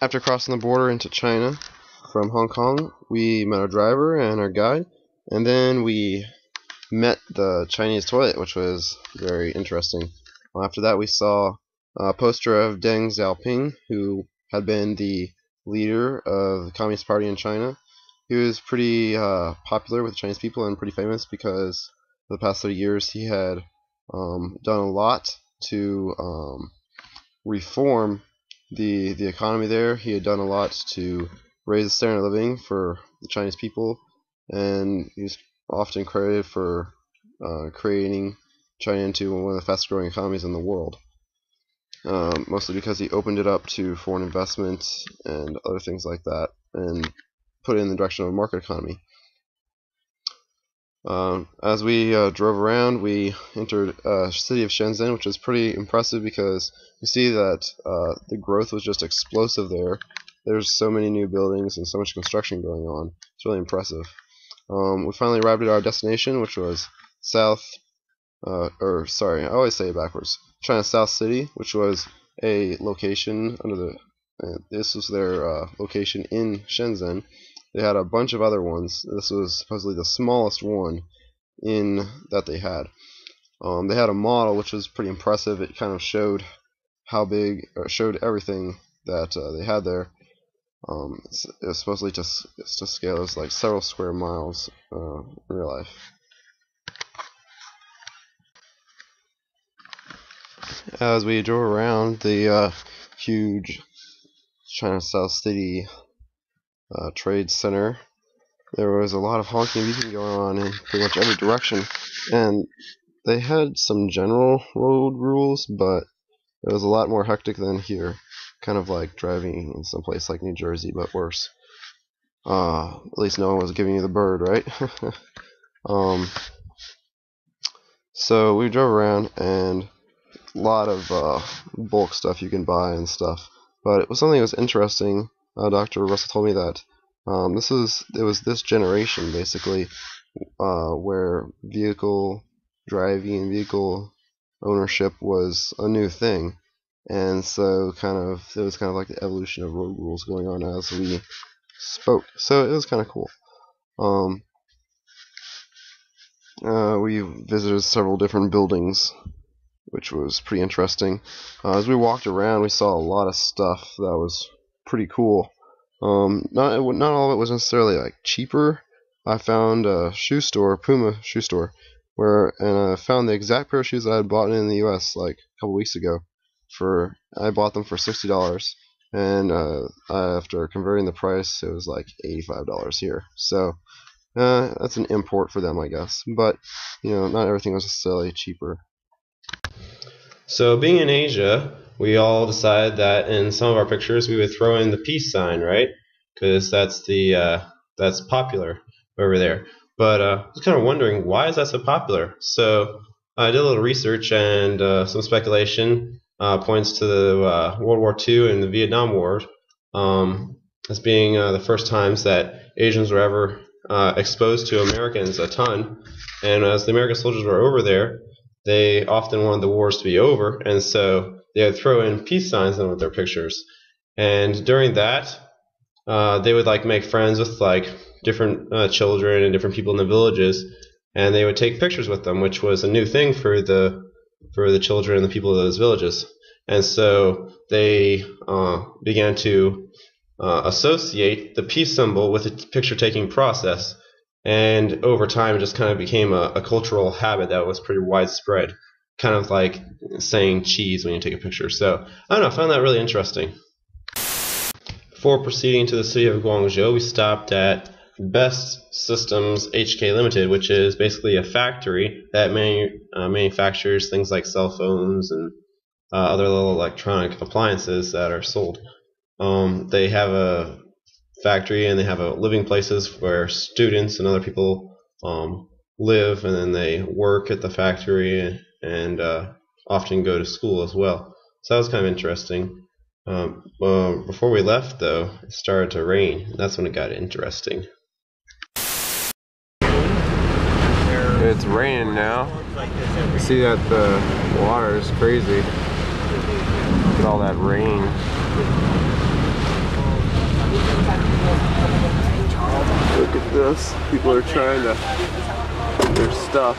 After crossing the border into China from Hong Kong, we met our driver and our guide, and then we met the Chinese toilet, which was very interesting. After that, we saw a poster of Deng Xiaoping, who had been the leader of the Communist Party in China. He was pretty popular with Chinese people and pretty famous because for the past 30 years he had done a lot to reform the economy there. He had done a lot to raise the standard of living for the Chinese people, and he's often credited for creating China into one of the fastest growing economies in the world, mostly because he opened it up to foreign investment and other things like that and put it in the direction of a market economy. As we drove around, we entered the city of Shenzhen, which is pretty impressive because you see that the growth was just explosive there. There's so many new buildings and so much construction going on. It's really impressive. We finally arrived at our destination, which was I always say it backwards. China South City, which was a location under the. This was their location in Shenzhen. They had a bunch of other ones. This was supposedly the smallest one that they had. They had a model which was pretty impressive. It kind of showed how big, or showed everything that they had there. It was supposedly to scale as like several square miles in real life. As we drove around the huge China South City trade center, there was a lot of honking and beeping going on in pretty much every direction, and they had some general road rules, but it was a lot more hectic than here, kind of like driving in some place like New Jersey, but worse. At least no one was giving you the bird, right? So we drove around, and a lot of bulk stuff you can buy and stuff, but it was something that was interesting. Dr. Russell told me that it was this generation basically where vehicle driving and vehicle ownership was a new thing, and so it was kind of like the evolution of road rules going on as we spoke. So it was kind of cool. We visited several different buildings, which was pretty interesting. As we walked around, we saw a lot of stuff that was pretty cool. Not all of it was necessarily like cheaper. I found a shoe store, Puma shoe store, and I found the exact pair of shoes that I had bought in the U.S. like a couple weeks ago. I bought them for $60, and after converting the price, it was like $85 here. So that's an import for them, I guess. But not everything was necessarily cheaper. So being in Asia, we all decided that in some of our pictures we would throw in the peace sign, right? Because that's popular over there. But I was kind of wondering, why is that so popular? So I did a little research, and some speculation points to the World War II and the Vietnam War as being the first times that Asians were ever exposed to Americans a ton. And as the American soldiers were over there, they often wanted the wars to be over, and so they would throw in peace signs in with their pictures. And during that, they would like make friends with like different children and different people in the villages, and they would take pictures with them, which was a new thing for the children and the people of those villages. And so they began to associate the peace symbol with the picture-taking process. And over time, it just kind of became a cultural habit that was pretty widespread, kind of like saying cheese when you take a picture. So, I don't know, I found that really interesting. Before proceeding to the city of Guangzhou, we stopped at Best Systems HK Limited, which is basically a factory that manufactures things like cell phones and other little electronic appliances that are sold. They have a factory, and they have living places where students and other people live, and then they work at the factory and often go to school as well. So that was kind of interesting. Before we left, though, it started to rain. That's when it got interesting. It's raining now. You see that the water is crazy. Look at all that rain. Look at this. People are trying to get their stuff.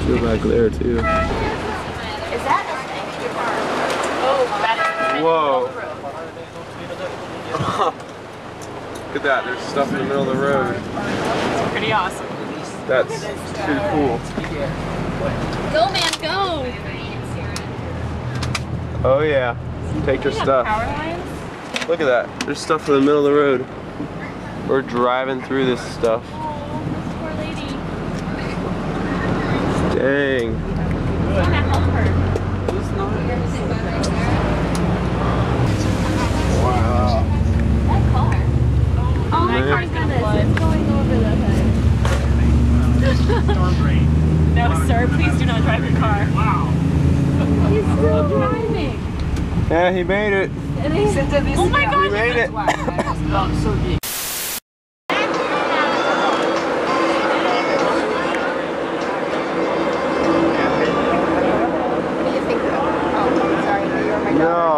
Go back there too. Is that Whoa. Look at that. There's stuff in the middle of the road. It's pretty awesome. That's too cool. Go, man, go! Oh yeah. Take your stuff. Power lines? Look at that. There's stuff in the middle of the road. We're driving through this stuff. Oh, poor lady. Dang. I'm gonna help her. Wow. That car. Oh my Man. car's gonna flood. It's going over the hood. No, sir, please do not drive your car. Wow. He's still driving. Yeah, he made it. Oh my god! He made it. No.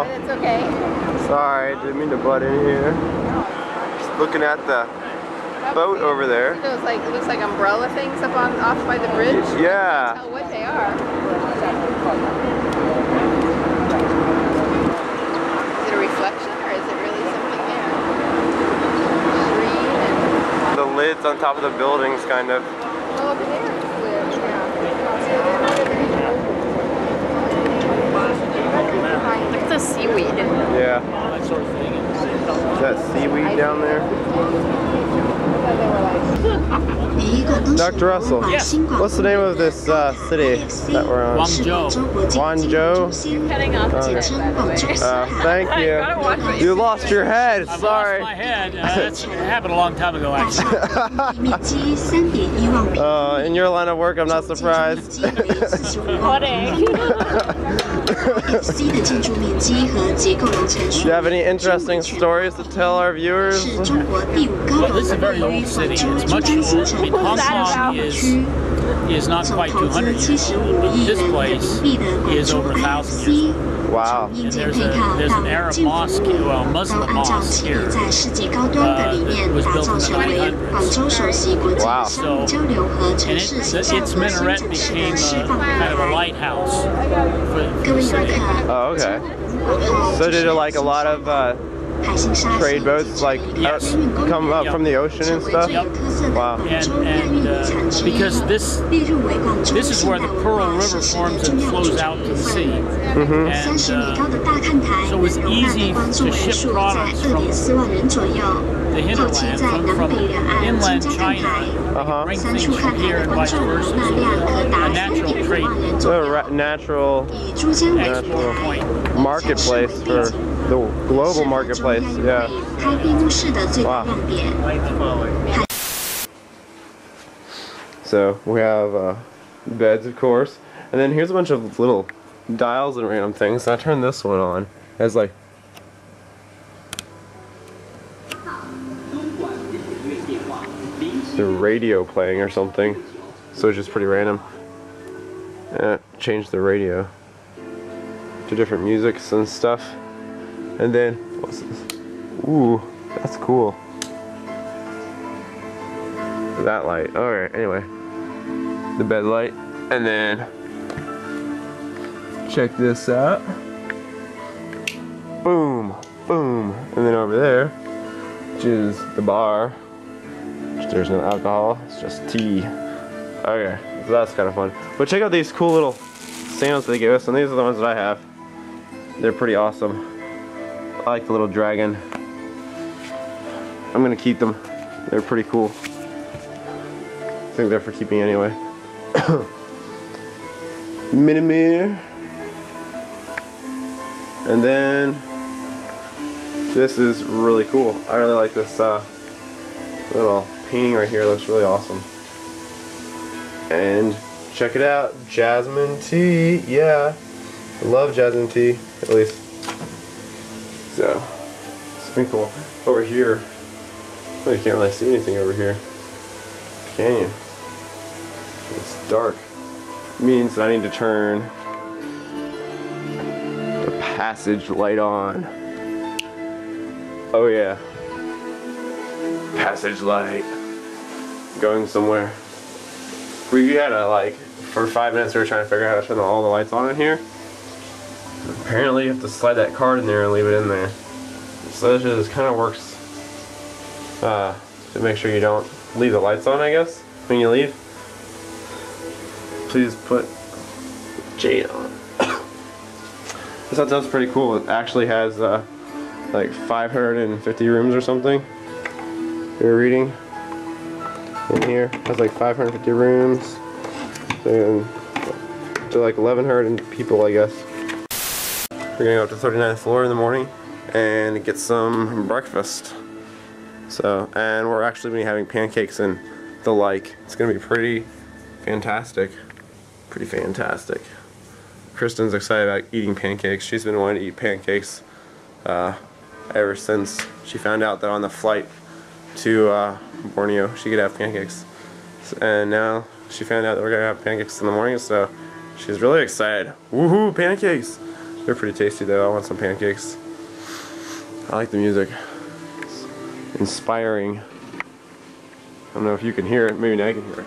It's okay. Sorry, didn't mean to butt in here. Just looking at the boat over there. Those like it looks like umbrella things up on off by the bridge. Yeah. I can't tell what they are. Is it a reflection or is it really something there? Green and The lids on top of the buildings, kind of. oh, over there it's weird. Look at the seaweed. Yeah. Is that seaweed down there? Dr. Russell, what's the name of this city that we're on? Guangzhou. You're cutting off the Okay. by the way. Thank you. You lost your head. I've Sorry. lost my head. That's happened a long time ago, actually. In your line of work, I'm not surprised. What a. Do you have any interesting stories to tell our viewers? Well, this is a very old city. It's much older. I mean, Hong Kong is not quite 200 years old, but this place is over 1,000 years old. Wow. And there's an Arab mosque, well, Muslim mosque here. It was built in the 1900s. Wow. So, and its minaret became kind of a lighthouse for the city. Oh, okay. So did it like a lot of trade boats like Yes. come up from the ocean and stuff? Yep. Wow. And because this is where the Pearl River forms and flows out to the sea. And so it was easy to ship products from the hinterland, from inland China, bring things from here and vice versa. So a natural trade So natural export point. marketplace for the global marketplace. Yeah. Wow. So we have beds, of course, and then here's a bunch of little dials and random things. So I turned this one on. It has like the radio playing or something. So it's just pretty random. Change the radio to different musics and stuff. And then what's this? Ooh, that's cool. That light. Alright, anyway. The bed light. And then check this out. Boom. Boom. And then over there, which is the bar. There's no alcohol, it's just tea. Okay, so that's kind of fun. But check out these cool little sandals they give us, and these are the ones that I have. They're pretty awesome. I like the little dragon. I'm gonna keep them. They're pretty cool. I think they're for keeping anyway. Mini mirror. And then this is really cool. I really like this little painting right here. It looks really awesome. And check it out, jasmine tea. Yeah, I love jasmine tea, at least. So it's pretty cool. Over here, well, you can't really see anything over here, can you? It's dark. means that I need to turn the passage light on. Oh yeah. Passage light. Going somewhere. We had to, like, for 5 minutes we were trying to figure out how to turn all the lights on in here. Apparently you have to slide that card in there and leave it in there. So this just kind of works to make sure you don't leave the lights on, I guess, when you leave. Please put Jade on. This hotel's pretty cool. It actually has like 550 rooms or something. We were reading in here. It has like 550 rooms. And to like 1,100 people, I guess. We're gonna go up to 39th floor in the morning and get some breakfast. So, and we're actually gonna be having pancakes and the like. It's gonna be pretty fantastic. Pretty fantastic. Kristen's excited about eating pancakes. She's been wanting to eat pancakes ever since she found out that on the flight to Borneo she could have pancakes. And now she found out that we're gonna have pancakes in the morning, so she's really excited. Woohoo, pancakes! They're pretty tasty though. I want some pancakes. I like the music. It's inspiring. I don't know if you can hear it. Maybe now you can hear it.